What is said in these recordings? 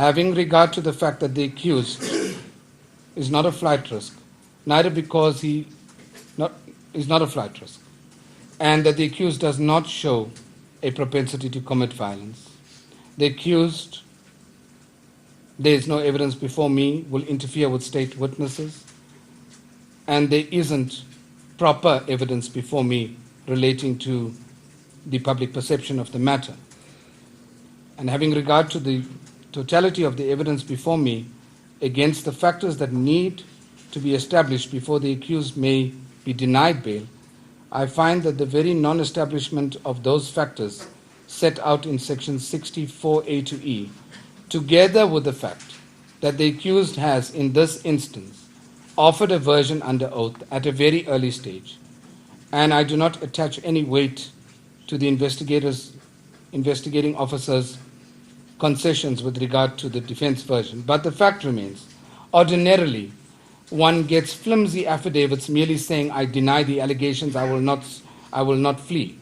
having regard to the fact that the accused is not a flight risk, neither because he is not a flight risk, and that the accused does not show a propensity to commit violence. The accused, there is no evidence before me, will interfere with state witnesses, and there isn't proper evidence before me relating to the public perception of the matter. And having regard to the totality of the evidence before me against the factors that need to be established before the accused may be denied bail, I find that the very non-establishment of those factors set out in section 64A to E, together with the fact that the accused has, in this instance, offered a version under oath at a very early stage, and I do not attach any weight to the investigating officer's concessions with regard to the defense version. But the fact remains, ordinarily, one gets flimsy affidavits merely saying, I deny the allegations, I will not flee.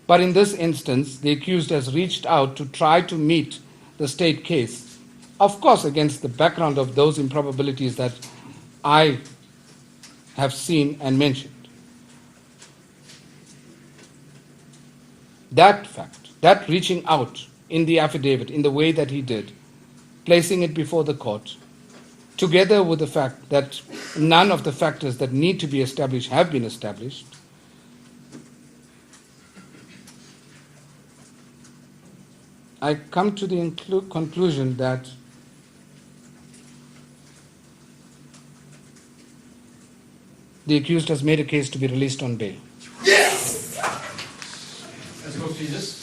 But in this instance, the accused has reached out to try to meet the state case, of course against the background of those improbabilities that I have seen and mentioned. That fact, that reaching out in the affidavit in the way that he did, placing it before the court, together with the fact that none of the factors that need to be established have been established, I come to the conclusion that the accused has made a case to be released on bail. Yes! Let's go, Jesus.